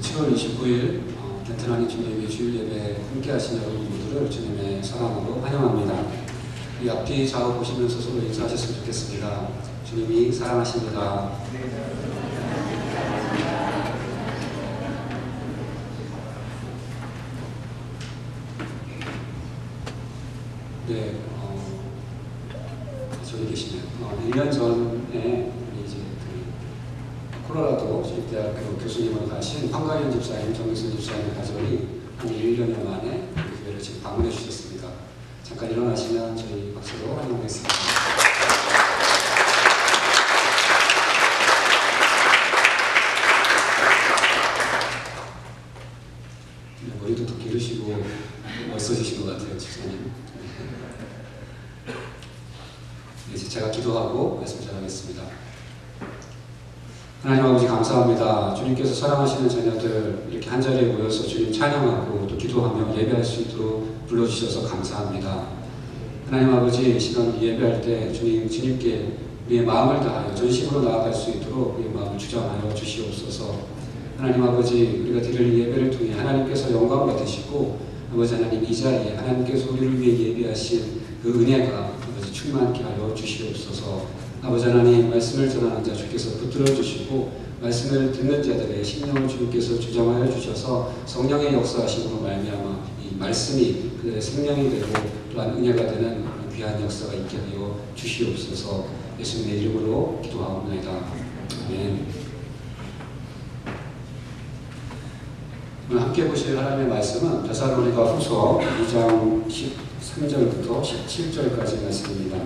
7월 29일 튼튼한 주님의 주일 예배 함께 하신 여러분 모두를 주님의 사랑으로 환영합니다. 이 앞뒤 좌우 보시면서 서로 인사하셨으면 좋겠습니다. 주님이 사랑하십니다. 네, 저기 계시네요. 1년 전에 이제 콜로라도 주립대학교 교수님으로 가신 황가련 집사님, 정일순 집사님 가족이 한 1년여 만에 우리 교회를 지금 방문해 주셨습니다. 잠깐 일어나시면 저희 박수로 환영하겠습니다. 네, 머리도 더 기르시고 멋있으신 것 같아요, 집사님. 이제 제가 기도하고 말씀 전하겠습니다. 하나님 아버지 감사합니다. 주님께서 사랑하시는 자녀들 이렇게 한자리에 모여서 주님 찬양하고 또 기도하며 예배할 수 있도록 불러주셔서 감사합니다. 하나님 아버지 시간 예배할 때 주님께 우리의 마음을 다하여 전심으로 나아갈 수 있도록 우리의 마음을 주장하여 주시옵소서. 하나님 아버지 우리가 드릴 예배를 통해 하나님께서 영광 받으시고 아버지 하나님 이 자리에 하나님께서 우리를 위해 예배하신 그 은혜가 아버지 충만케 하여 주시옵소서. 아버지 하나님 말씀을 전하는 자 주께서 붙들어 주시고 말씀을 듣는 자들의 심령을 주님께서 주장하여 주셔서 성령의 역사하심으로 말미암아 이 말씀이 그들의 생명이 되고 또한 은혜가 되는 귀한 역사가 있게 하여 주시옵소서. 예수님의 이름으로 기도하옵나이다. 아멘. 오늘 함께 보실 하나님의 말씀은 데살로니가 후서 2장 13절부터 17절까지 말씀입니다.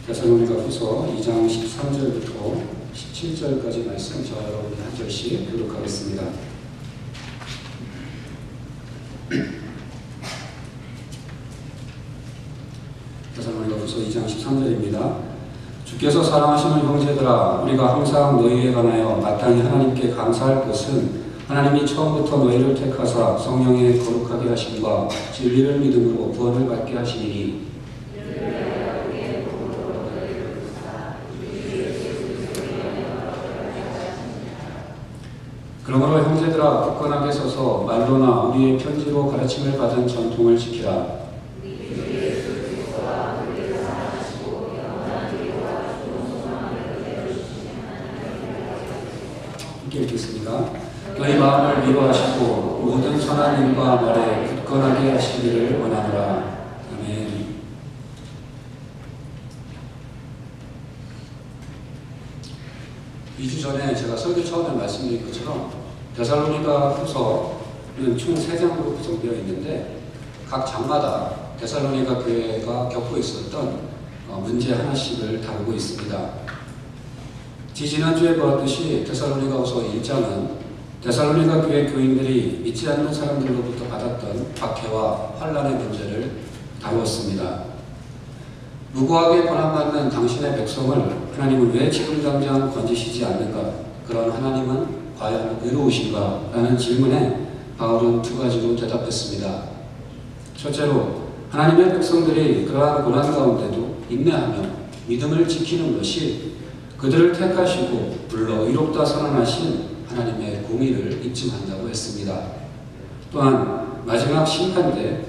데살로니가 후서 2장 13절부터 17절까지 말씀 저와 여러분이 한 절씩 교독하겠습니다. 데살로니가 후서 2장 13절입니다. 주께서 사랑하시는 형제들아, 우리가 항상 너희에 관하여 마땅히 하나님께 감사할 것은 하나님이 처음부터 너희를 택하사 성령의 거룩하게 하심과 진리를 믿음으로 구원을 받게 하시니 그러므로 형제들아 굳건하게 서서 말로나 우리의 편지로 가르침을 받은 전통을 지키라. 함께 읽겠습니다. 너희 마음을 위로하시고 모든 선한 일과 말에 굳건하게 하시기를 원하노라. 아멘. 2주 전에 제가 설교 처음에 말씀드린 것처럼 데살로니가 후서는 총 3장으로 구성되어 있는데 각 장마다 데살로니가 교회가 겪고 있었던 문제 하나씩을 다루고 있습니다. 지난주에 보았듯이 데살로니가 후서 1장은 데살로니가 교회 교인들이 믿지 않는 사람들로부터 받았던 박해와 환난의 문제를 다루었습니다. 무고하게 고난받는 당신의 백성을 하나님은 왜 지금 당장 건지시지 않는가? 그런 하나님은 과연 의로우신가? 라는 질문에 바울은 2가지로 대답했습니다. 첫째로 하나님의 백성들이 그러한 고난 가운데도 인내하며 믿음을 지키는 것이 그들을 택하시고 불러 의롭다 선언하신 하나님의 공의를 입증한다고 했습니다. 또한 마지막 심판 때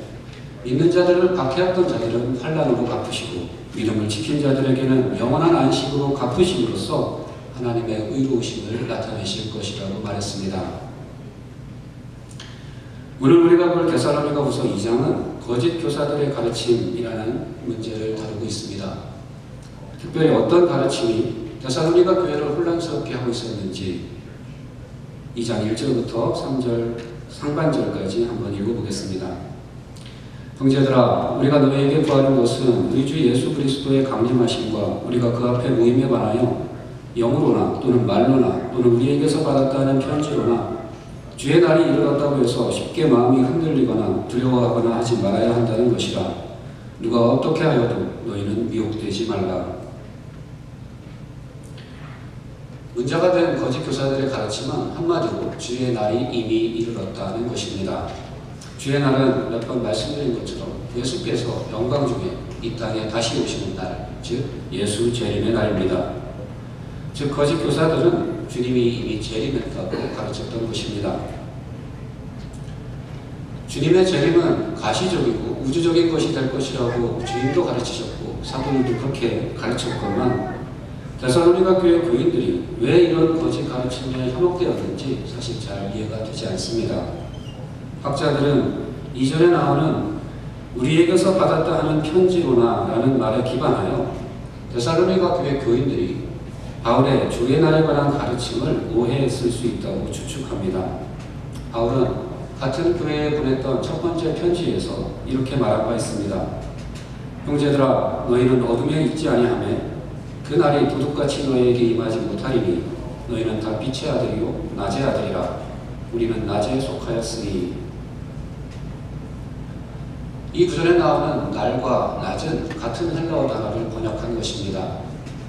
믿는 자들을 박해했던 자들은 환난으로 갚으시고 믿음을 지킨 자들에게는 영원한 안식으로 갚으심으로써 하나님의 의로우심을 나타내실 것이라고 말했습니다. 오늘 우리가 볼 데살로니가 후서 2장은 거짓 교사들의 가르침이라는 문제를 다루고 있습니다. 특별히 어떤 가르침이 데살로니가 교회를 혼란스럽게 하고 있었는지 2장 1절부터 3절 상반절까지 한번 읽어보겠습니다. 형제들아, 우리가 너희에게 구하는 것은 우리 주 예수 그리스도의 강림하심과 우리가 그 앞에 모임에 관하여 영으로나 또는 말로나 또는 우리에게서 받았다는 편지로나 주의 날이 이르렀다고 해서 쉽게 마음이 흔들리거나 두려워하거나 하지 말아야 한다는 것이라. 누가 어떻게 하여도 너희는 미혹되지 말라. 문제가 된 거짓 교사들의 가르침은 한마디로 주의 날이 이미 이르렀다는 것입니다. 주의 날은 몇 번 말씀드린 것처럼 예수께서 영광 중에 이 땅에 다시 오시는 날, 즉 예수 재림의 날입니다. 즉 거짓 교사들은 주님이 이미 재림했다고 가르쳤던 것입니다. 주님의 재림은 가시적이고 우주적인 것이 될 것이라고 주님도 가르치셨고 사도들도 그렇게 가르쳤건만 데살로니가 교회 교인들이 왜 이런 거짓 가르침에 현혹되었는지 사실 잘 이해가 되지 않습니다. 학자들은 이전에 나오는 우리에게서 받았다 하는 편지로나 라는 말에 기반하여 데살로니가 교회 교인들이 바울의 주의 날에 관한 가르침을 오해했을 수 있다고 추측합니다. 바울은 같은 교회에 보냈던 첫 번째 편지에서 이렇게 말한 바 있습니다. 형제들아, 너희는 어둠에 있지 아니하매 그 날이 도둑같이 너희에게 임하지 못하리니 너희는 다 빛의 아들이요 낮의 아들이라. 우리는 낮에 속하였으니. 이 구절에 나오는 날과 낮은 같은 헬라어 단어를 번역한 것입니다.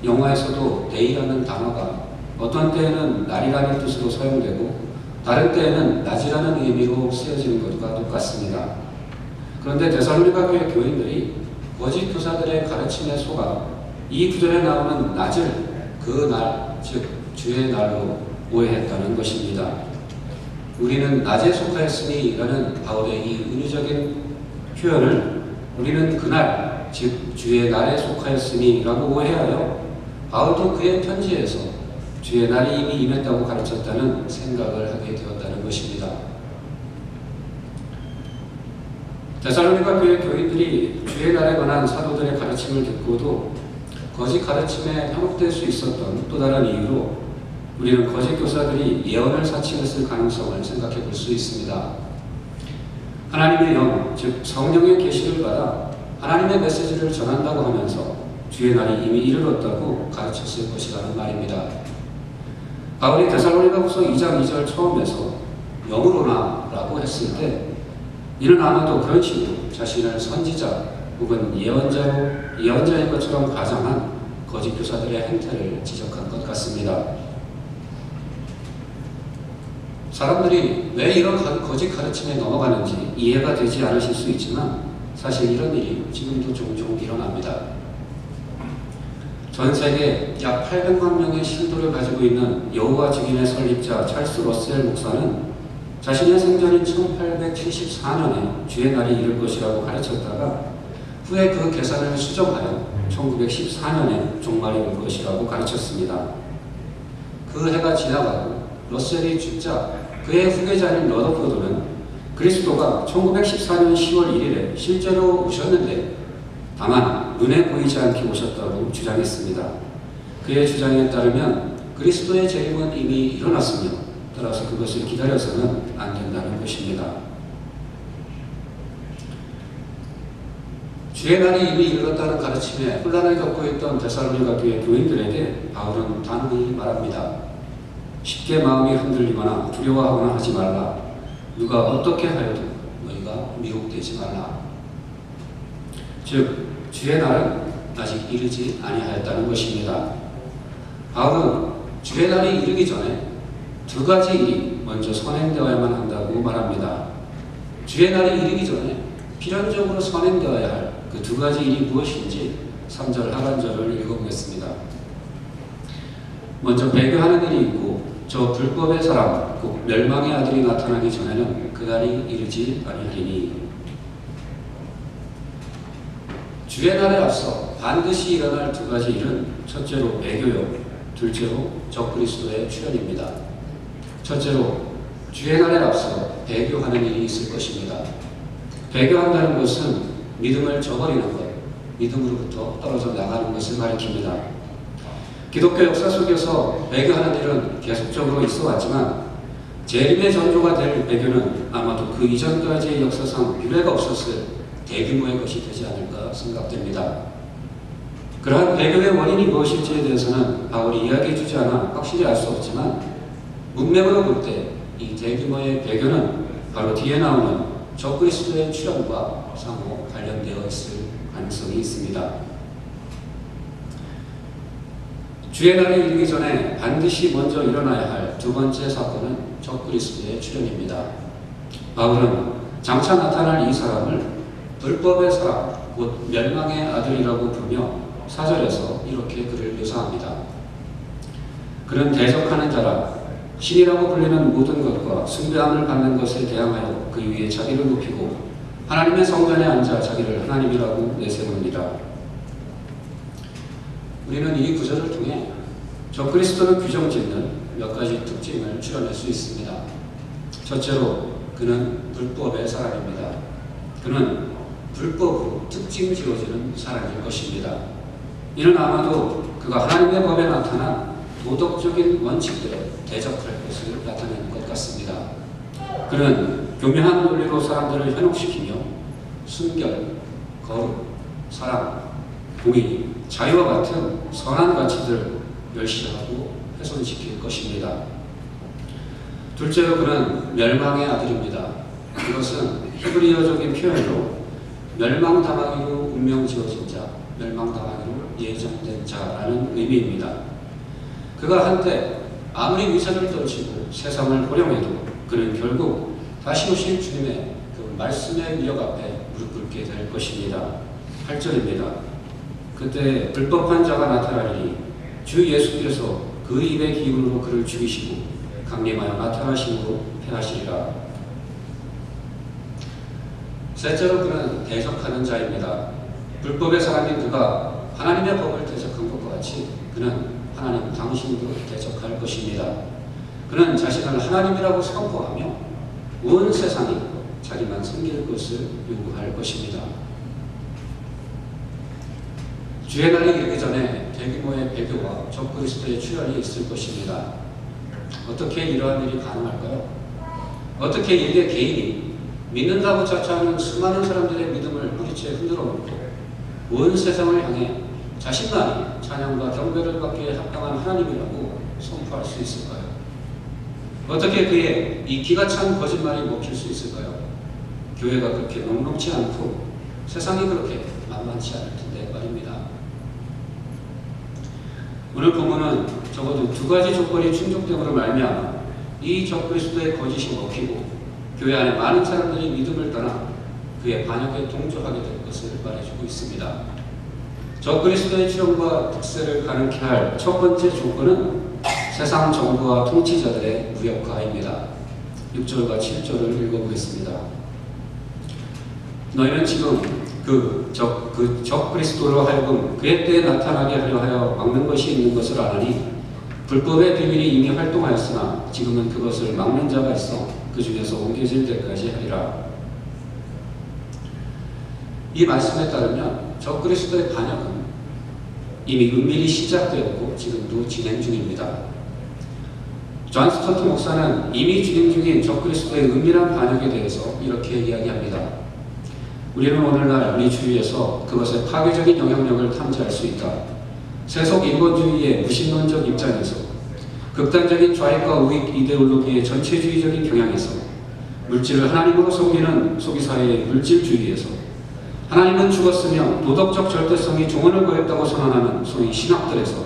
영어에서도 day라는 단어가 어떤 때에는 날이라는 뜻으로 사용되고 다른 때에는 낮이라는 의미로 쓰여지는 것과 똑같습니다. 그런데 데살로니가 교회 교인들이 거짓 교사들의 가르침에 속아 이 구절에 나오는 낮을 그 날, 즉 주의 날로 오해했다는 것입니다. 우리는 낮에 속하였으니 라는 바울의 이 은유적인 표현을 우리는 그날, 즉 주의 날에 속하였으니 라고 오해하여 바울도 그의 편지에서 주의 날이 이미 임했다고 가르쳤다는 생각을 하게 되었다는 것입니다. 데살로니가 교회 교인들이 주의 날에 관한 사도들의 가르침을 듣고도 거짓 가르침에 현혹될 수 있었던 또 다른 이유로 우리는 거짓 교사들이 예언을 사칭했을 가능성을 생각해 볼 수 있습니다. 하나님의 영, 즉 성령의 계시를 받아 하나님의 메시지를 전한다고 하면서 주의 날이 이미 이르렀다고 가르쳤을 것이라는 말입니다. 바울이 데살로니가후서 2장 2절 처음에서 영으로나 라고 했을 때 이는 아마도 그런 식으로 자신을 선지자 혹은 예언자인 것처럼 가장한 거짓 교사들의 행태를 지적한 것 같습니다. 사람들이 왜 이런 거짓 가르침에 넘어가는지 이해가 되지 않으실 수 있지만 사실 이런 일이 지금도 종종 일어납니다. 전 세계 약 800만 명의 신도를 가지고 있는 여호와 증인의 설립자 찰스 러셀 목사는 자신의 생전인 1874년에 주의 날이 이를 것이라고 가르쳤다가 후에 그 계산을 수정하여 1914년에 종말이 올 것이라고 가르쳤습니다. 그 해가 지나가고 러셀이 죽자 그의 후계자인 러더포드는 그리스도가 1914년 10월 1일에 실제로 오셨는데 다만 눈에 보이지 않게 오셨다고 주장했습니다. 그의 주장에 따르면 그리스도의 재림은 이미 일어났으며 따라서 그것을 기다려서는 안 된다는 것입니다. 주의 날이 이미 이르렀다는 가르침에 혼란을 겪고 있던 데살로니가 교회 교인들에게 바울은 단호히 말합니다. 쉽게 마음이 흔들리거나 두려워하거나 하지 말라. 누가 어떻게 하여도 너희가 미혹되지 말라. 즉 주의 날은 아직 이르지 아니하였다는 것입니다. 바울은 주의 날이 이르기 전에 두 가지 일이 먼저 선행되어야만 한다고 말합니다. 주의 날이 이르기 전에 필연적으로 선행되어야 할 그 두 가지 일이 무엇인지 3절 하반절을 읽어보겠습니다. 먼저 배교하는 일이 있고 저 불법의 사람 곧 멸망의 아들이 나타나기 전에는 그날이 이르지 아니하리니. 주의 날에 앞서 반드시 일어날 두 가지 일은 첫째로 배교요, 둘째로 적그리스도의 출현입니다. 첫째로 주의 날에 앞서 배교하는 일이 있을 것입니다. 배교한다는 것은 믿음을 저버리는 것, 믿음으로부터 떨어져 나가는 것을 가리킵니다. 기독교 역사 속에서 배교하는 일은 계속적으로 있어 왔지만 재림의 전조가 될 배교는 아마도 그 이전까지의 역사상 유례가 없었을 대규모의 것이 되지 않을까 생각됩니다. 그러한 배교의 원인이 무엇일지에 대해서는 바울이 이야기해주지 않아 확실히 알 수 없지만 문맥으로 볼 때 이 대규모의 배교는 바로 뒤에 나오는 적그리스도의 출현과 상호 관련되어 있을 가능성이 있습니다. 주의 날이 이르기 전에 반드시 먼저 일어나야 할 두 번째 사건은 적그리스도의 출현입니다. 바울은 장차 나타날 이 사람을 불법의 사람, 곧 멸망의 아들이라고 부르며 4절에서 이렇게 그를 묘사합니다. 그는 대적하는 자라 신이라고 불리는 모든 것과 숭배함을 받는 것에 대항하여 그 위에 자기를 높이고 하나님의 성전에 앉아 자기를 하나님이라고 내세웁니다. 우리는 이 구절을 통해 적그리스도를 규정짓는 몇 가지 특징을 추려낼 수 있습니다. 첫째로 그는 불법의 사람입니다. 그는 불법으로 특징 지어지는 사람일 것입니다. 이는 아마도 그가 하나님의 법에 나타난 도덕적인 원칙들에 대적할 것을 나타내는 것 같습니다. 그는 교묘한 논리로 사람들을 현혹시키며 순결, 거룩, 사랑, 공의, 자유와 같은 선한 가치들을 멸시하고 훼손시킬 것입니다. 둘째로 그는 멸망의 아들입니다. 이것은 히브리어적인 표현으로 멸망당하기로 운명 지어진 자, 멸망당하기로 예정된 자라는 의미입니다. 그가 한때 아무리 위선을 떨치고 세상을 호령해도 그는 결국 다시 오실 주님의 그 말씀의 위력 앞에 무릎 꿇게 될 것입니다. 8절입니다. 그때 불법한 자가 나타나리니 주 예수께서 그 입의 기운으로 그를 죽이시고 강림하여 나타나심으로 패하시리라. 셋째로 그는 대적하는 자입니다. 불법의 사람인 그가 하나님의 법을 대적한 것과 같이 그는 하나님 당신도 대적할 것입니다. 그는 자신을 하나님이라고 선포하며 온 세상이 자기만 섬길 것을 요구할 것입니다. 주의 날이 이르기 전에 대규모의 배교와 적그리스도의 출현이 있을 것입니다. 어떻게 이러한 일이 가능할까요? 어떻게 일개 개인이 믿는다고 자처하는 수많은 사람들의 믿음을 무리채 흔들어 놓고 온 세상을 향해 자신만이 찬양과 경배를 받기에 합당한 하나님이라고 선포할 수 있을까요? 어떻게 그의 이 기가 찬 거짓말이 먹힐 수 있을까요? 교회가 그렇게 녹록지 않고 세상이 그렇게 만만치 않을 텐데 말입니다. 오늘 본문은 적어도 두 가지 조건이 충족됨으로 말미암아 이 적그리스도의 거짓이 먹히고 교회 안에 많은 사람들이 믿음을 떠나 그의 반역에 동조하게 될 것을 말해주고 있습니다. 적그리스도의 출현과 득세를 가능케 할 첫 번째 조건은 세상 정부와 통치자들의 무력화입니다. 6절과 7절을 읽어보겠습니다. 너희는 지금 그 적그리스도로 하여금 그의 때에 나타나게 하려 하여 막는 것이 있는 것을 아나니 불법의 비밀이 이미 활동하였으나 지금은 그것을 막는 자가 있어 그 중에서 옮겨질 때까지 하리라. 이 말씀에 따르면 적그리스도의 반역은 이미 은밀히 시작되었고 지금도 진행 중입니다. 존 스토트 목사는 이미 진행 중인 적그리스도의 은밀한 반역에 대해서 이렇게 이야기합니다. 우리는 오늘날 우리 주위에서 그것의 파괴적인 영향력을 탐지할 수 있다. 세속 인본주의의 무신론적 입장에서 극단적인 좌익과 우익 이데올로기의 전체주의적인 경향에서 물질을 하나님으로 섬기는 소비사회의 물질주의에서 하나님은 죽었으며 도덕적 절대성이 종언을 거했다고 선언하는 소위 신학들에서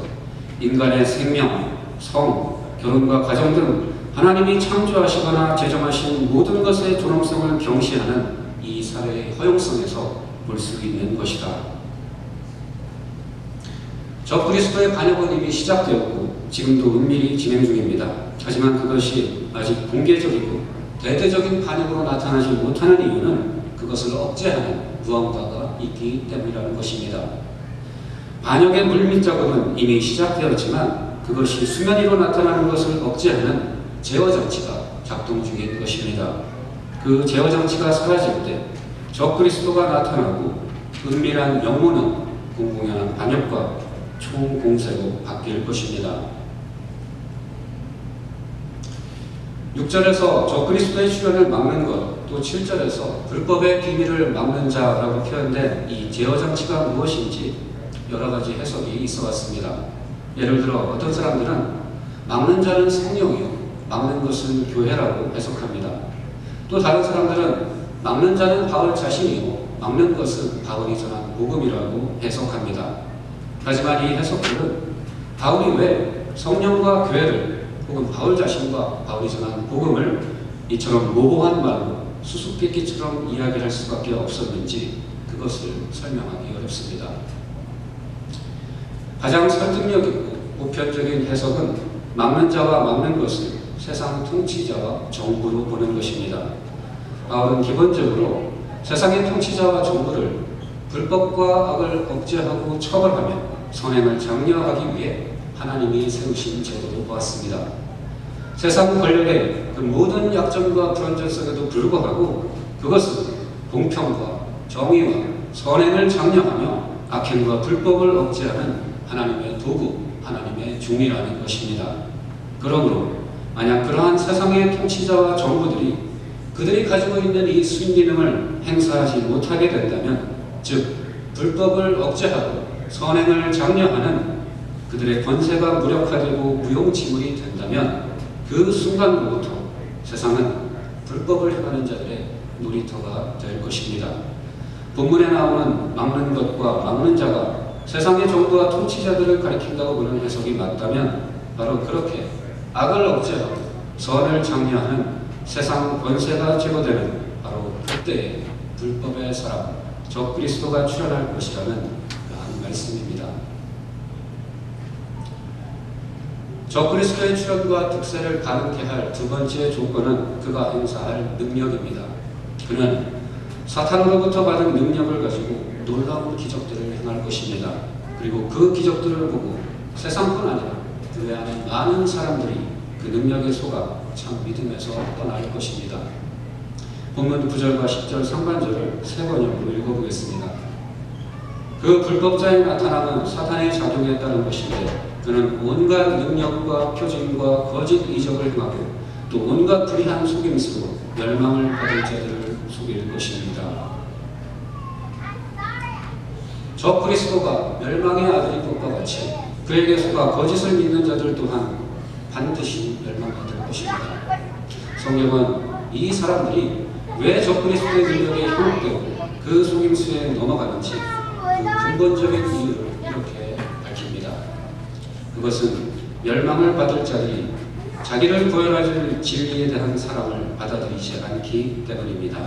인간의 생명, 성, 결혼과 가정 등 하나님이 창조하시거나 제정하신 모든 것의 존엄성을 경시하는 이 사회의 허용성에서 볼 수 있는 것이다. 적그리스도의 반역은 이미 시작되었고 지금도 은밀히 진행 중입니다. 하지만 그것이 아직 공개적이고 대대적인 반역으로 나타나지 못하는 이유는 그것을 억제하는 무언가가 있기 때문이라는 것입니다. 반역의 물밑작업은 이미 시작되었지만 그것이 수면 위로 나타나는 것을 억제하는 제어장치가 작동 중인 것입니다. 그 제어장치가 사라질 때 적그리스도가 나타나고 은밀한 영혼은 공공연한 반역과 총공세로 바뀔 것입니다. 6절에서 적그리스도의 출현을 막는 것, 또 7절에서 불법의 비밀을 막는 자라고 표현된 이 제어장치가 무엇인지 여러 가지 해석이 있어 왔습니다. 예를 들어 어떤 사람들은 막는 자는 성령이요 막는 것은 교회라고 해석합니다. 또 다른 사람들은 막는 자는 바울 자신이고 막는 것은 바울이 전한 복음이라고 해석합니다. 하지만 이 해석들은 바울이 왜 성령과 교회를 혹은 바울 자신과 바울이 전한 복음을 이처럼 모호한 말로 수수께끼처럼 이야기할 수밖에 없었는지 그것을 설명하기 어렵습니다. 가장 설득력 있고 보편적인 해석은 막는 자와 막는 것을 세상 통치자와 정부로 보는 것입니다. 바울은 기본적으로 세상의 통치자와 정부를 불법과 악을 억제하고 처벌하며 선행을 장려하기 위해 하나님이 세우신 제도로 보았습니다. 세상 권력의 그 모든 약점과 불완전성에도 불구하고 그것은 공평과 정의와 선행을 장려하며 악행과 불법을 억제하는 하나님의 도구, 하나님의 종이라는 것입니다. 그러므로 만약 그러한 세상의 통치자와 정부들이 그들이 가지고 있는 이 순기능을 행사하지 못하게 된다면, 즉 불법을 억제하고 선행을 장려하는 그들의 권세가 무력화되고 무용지물이 된다면 그 순간부터 세상은 불법을 행하는 자들의 놀이터가 될 것입니다. 본문에 나오는 막는 것과 막는 자가 세상의 정부와 통치자들을 가리킨다고 보는 해석이 맞다면 바로 그렇게 악을 억제하고 선을 장려하는 세상 권세가 제거되는 바로 그때의 불법의 사람, 적그리스도가 출현할 것이라는 그러한 말씀입니다. 적그리스도의 출현과 득세를 가능케 할 두 번째 조건은 그가 행사할 능력입니다. 그는 사탄으로부터 받은 능력을 가지고 놀라운 기적들을 행할 것입니다. 그리고 그 기적들을 보고 세상뿐 아니라 그 안에 많은 사람들이 그 능력에 속아 참 믿음에서 떠날 것입니다. 본문 9절과 10절 상반절을 세 번역으로 읽어보겠습니다. 그 불법자의 나타남은 사탄의 작용에 따른 것인데 그는 온갖 능력과 표징과 거짓 이적을 행하고 또 온갖 불의한 속임수로 멸망을 받을 자들을 속일 것입니다. 저 그리스도가 멸망의 아들인 것과 같이 그에게 속아 거짓을 믿는 자들 또한 반드시 멸망받을 것입니다. 성경은 이 사람들이 왜 저 그리스도의 능력에 현혹되고 그 속임수에 넘어가는지 그 근본적인 이유를 이렇게 밝힙니다. 그것은 멸망을 받을 자들이 자기를 구원하실 진리에 대한 사랑을 받아들이지 않기 때문입니다.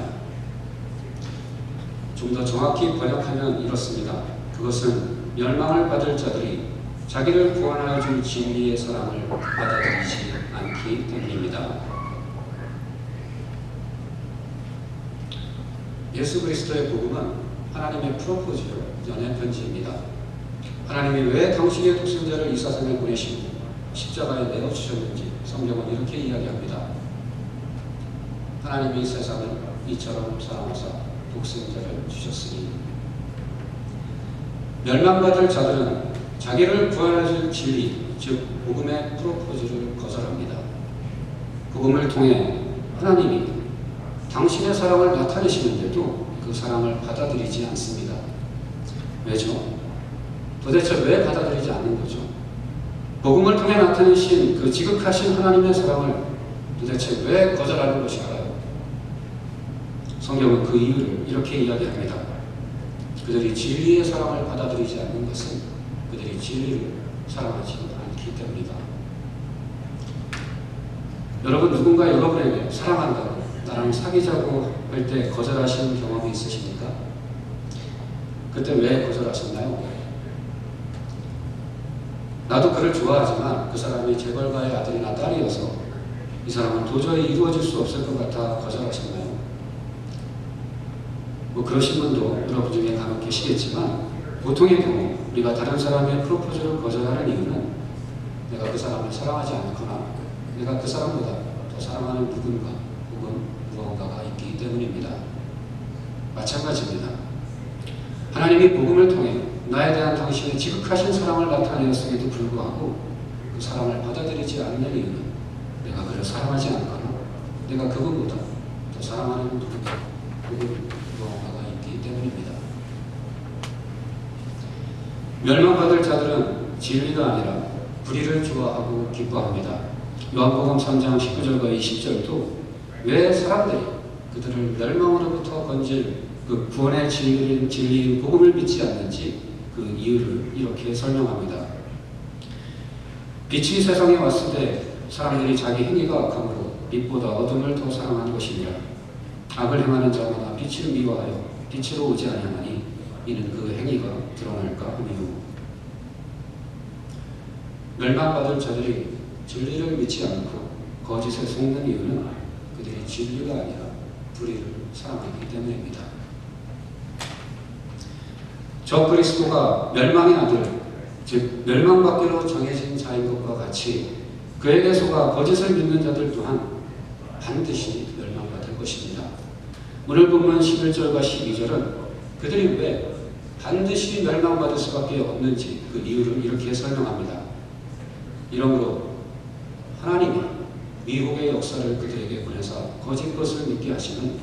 좀 더 정확히 번역하면 이렇습니다. 그것은 멸망을 받을 자들이 자기를 구원하여 줄 진리의 사랑을 받아들이지 않기 때문입니다. 예수 그리스도의 복음은 하나님의 프로포즈요, 연애 편지입니다. 하나님이 왜 당신의 독생자를 이 세상에 보내시고 십자가에 내어주셨는지 성경은 이렇게 이야기합니다. 하나님이 세상을 이처럼 사랑하사 독생자를 주셨으니. 멸망받을 자들은 자기를 구원하실 진리, 즉 복음의 프로포즈를 거절합니다. 복음을 통해 하나님이 당신의 사랑을 나타내시는데도 그 사랑을 받아들이지 않습니다. 왜죠? 도대체 왜 받아들이지 않는 거죠? 복음을 통해 나타내신 그 지극하신 하나님의 사랑을 도대체 왜 거절하는 것일까요? 성경은 그 이유를 이렇게 이야기합니다. 그들이 진리의 사랑을 받아들이지 않는 것은 그들이 진리를 사랑하지 않기 때문이다. 여러분, 누군가 여러분에게 사랑한다고 나랑 사귀자고 할 때 거절하신 경험이 있으십니까? 그때 왜 거절하셨나요? 나도 그를 좋아하지만 그 사람이 재벌가의 아들이나 딸이어서 이 사람은 도저히 이루어질 수 없을 것 같아 거절하셨나요? 뭐 그러신 분도 여러분 중에 간혹 계시겠지만 보통의 경우 우리가 다른 사람의 프로포즈를 거절하는 이유는 내가 그 사람을 사랑하지 않거나 내가 그 사람보다 더 사랑하는 누군가 혹은 무언가가 있기 때문입니다. 마찬가지입니다. 하나님이 복음을 통해 나에 대한 당신의 지극하신 사랑을 나타내었음에도 불구하고 그 사랑을 받아들이지 않는 이유는 내가 그를 사랑하지 않거나 내가 그분보다 더 사랑하는 누군가 혹은 무언가가 있기 때문입니다. 멸망받을 자들은 진리가 아니라 불의를 좋아하고 기뻐합니다. 요한복음 3장 19절과 20절도 왜 사람들이 그들을 멸망으로부터 건질 그 구원의 진리인 복음을 믿지 않는지 그 이유를 이렇게 설명합니다. 빛이 세상에 왔을 때 사람들이 자기 행위가 악함으로 빛보다 어둠을 더 사랑한 것이니라. 악을 행하는 자마다 빛을 미워하여 빛으로 오지 아니하니 이는 그 행위가 드러날까 함이요. 멸망받을 자들이 진리를 믿지 않고 거짓에 속는 이유는 그들이 진리가 아니라 불의를 사랑하기 때문입니다. 적그리스도가 멸망의 아들, 즉 멸망받기로 정해진 자인 것과 같이 그에게 속아 거짓을 믿는 자들 또한 반드시 멸망받을 것입니다. 오늘 본문 11절과 12절은 그들이 왜 반드시 멸망받을 수밖에 없는지 그 이유를 이렇게 설명합니다. 이러므로 하나님이 미혹의 역사를 그들에게 보내서 거짓 것을 믿게 하시는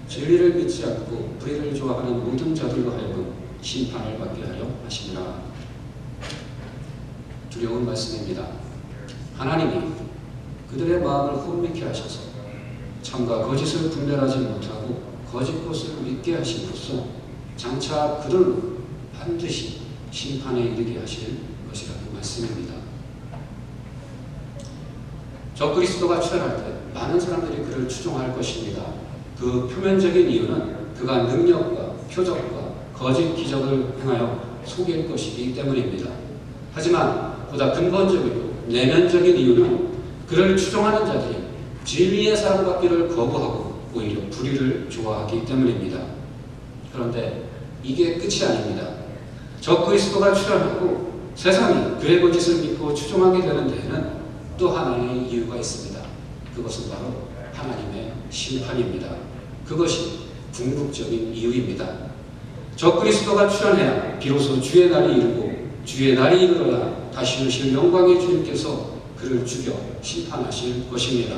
진리를 믿지 않고 불의를 좋아하는 모든 자들로 하여금 심판을 받게 하려 하시니라. 두려운 말씀입니다. 하나님이 그들의 마음을 혼미케 하셔서 참과 거짓을 분별하지 못하고 거짓 것을 믿게 하심으로써 장차 그들로 반드시 심판에 이르게 하실 것이라는 말씀입니다. 적그리스도가 출현할 때 많은 사람들이 그를 추종할 것입니다. 그 표면적인 이유는 그가 능력과 표적과 거짓 기적을 행하여 속일 것이기 때문입니다. 하지만 보다 근본적이고 내면적인 이유는 그를 추종하는 자들이 진리의 사랑받기를 거부하고 오히려 불의를 좋아하기 때문입니다. 그런데 이게 끝이 아닙니다. 적그리스도가 출현하고 세상이 그의 거짓을 믿고 추종하게 되는 데에는 또 하나의 이유가 있습니다. 그것은 바로 하나님의 심판입니다. 그것이 궁극적인 이유입니다. 적그리스도가 출현해야 비로소 주의 날이 이르고 주의 날이 이르러야 다시 오실 영광의 주님께서 그를 죽여 심판하실 것입니다.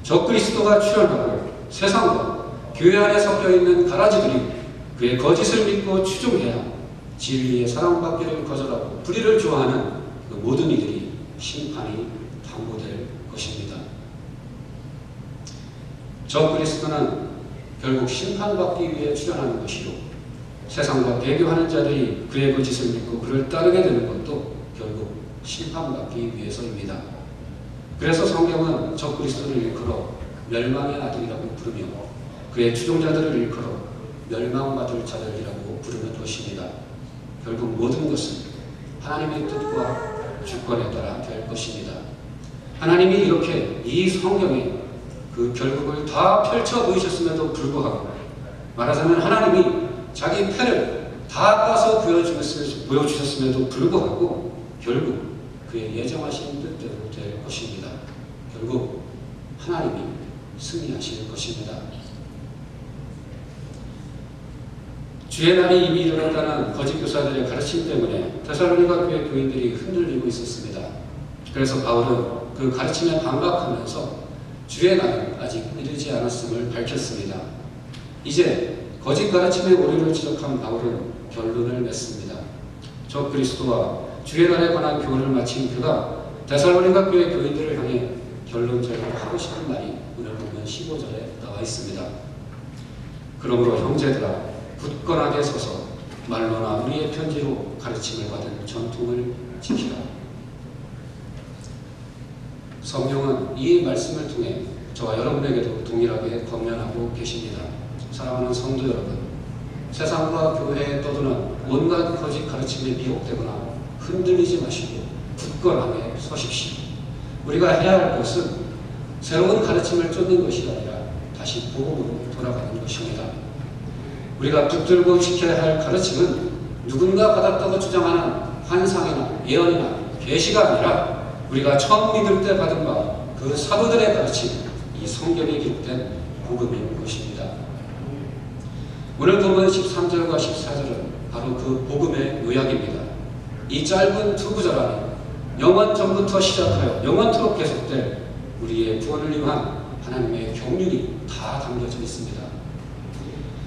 적그리스도가 출현하고 세상과 교회 안에 섞여있는 가라지들이 그의 거짓을 믿고 추종해야 진리의 사랑받기를 거절하고 불의를 좋아하는 그 모든 이들이 심판이 당보될 것입니다. 적그리스도는 결국 심판받기 위해 출현하는 것이요 세상과 배교하는 자들이 그의 거짓을 믿고 그를 따르게 되는 것도 결국 심판받기 위해서입니다. 그래서 성경은 적그리스도를 일컬어 멸망의 아들이라고 부르며 그의 추종자들을 일컬어 멸망받을 자들이라고 부르는 것입니다. 결국 모든 것은 하나님의 뜻과 주권에 따라 될 것입니다. 하나님이 이렇게 이 성경에 그 결국을 다 펼쳐 보이셨음에도 불구하고 말하자면 하나님이 자기 패를 다 까서 보여주셨음에도 불구하고 결국 그의 예정하신 뜻대로 될 것입니다. 결국 하나님이 승리하실 것입니다. 주의 날이 이미 이르렀다는 거짓 교사들의 가르침 때문에 데살로니가 교회 교인들이 흔들리고 있었습니다. 그래서 바울은 그 가르침에 반박하면서 주의 날은 아직 이르지 않았음을 밝혔습니다. 이제 거짓 가르침의 오류를 지적한 바울은 결론을 맺습니다. 적그리스도와 주의 날에 관한 교훈을 마친 그가 데살로니가 교회 교인들을 향해 결론적으로 하고 싶은 말이 오늘 보면 15절에 나와 있습니다. 그러므로 형제들아 굳건하게 서서 말로나 우리의 편지로 가르침을 받은 전통을 지키라. 성령은 이 말씀을 통해 저와 여러분에게도 동일하게 권면하고 계십니다. 사랑하는 성도 여러분, 세상과 교회에 떠도는 온갖 거짓 가르침에 미혹되거나 흔들리지 마시고 굳건하게 서십시오. 우리가 해야 할 것은 새로운 가르침을 쫓는 것이 아니라 다시 복음으로 돌아가는 것입니다. 우리가 붙들고 지켜야 할 가르침은 누군가 받았다고 주장하는 환상이나 예언이나 계시가 아니라 우리가 처음 믿을 때 받은 바 그 사도들의 가르침, 이 성경에 기록된 복음인 것입니다. 오늘 본문 13절과 14절은 바로 그 복음의 요약입니다. 이 짧은 두 구절 안에 영원 전부터 시작하여 영원토록 계속될 우리의 구원을 위한 하나님의 경륜이 다 담겨져 있습니다.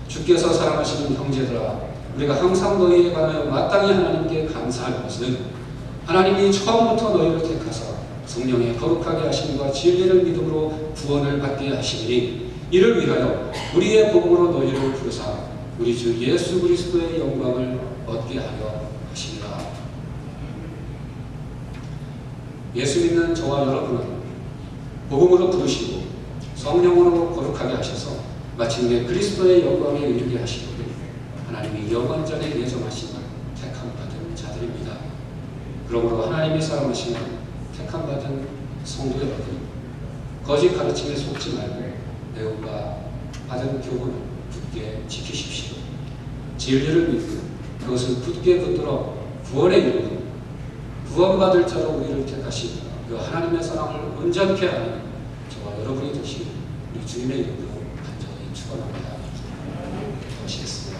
주께서 사랑하시는 형제들아, 우리가 항상 너희에 관하여 마땅히 하나님께 감사할 것은 하나님이 처음부터 너희를 택하사 성령의 거룩하게 하심과 진리를 믿음으로 구원을 받게 하시니 이를 위하여 우리의 복음으로 너희를 부르사 우리 주 예수 그리스도의 영광을 얻게 하려 하시니라. 예수 믿는 저와 여러분은 복음으로 부르시고 성령으로 거룩하게 하셔서 마침내 그리스도의 영광에 이르게 하시고 하나님이 영원전에 예정하신 택함받은 자들입니다. 그러므로 하나님이 사랑하시는 택함받은 성도 여러분, 거짓 가르침에 속지 말고 배움과 받은 교훈을 굳게 지키십시오. 진리를 믿고 그것을 굳게 붙들어 구원에 이르고 구원받을 자로 우리를 택하신 그 하나님의 사랑을 온전케 하는 저와 여러분이 되시길 우리 주님의 이름으로 간절히 축원합니다. 기도하시겠습니다.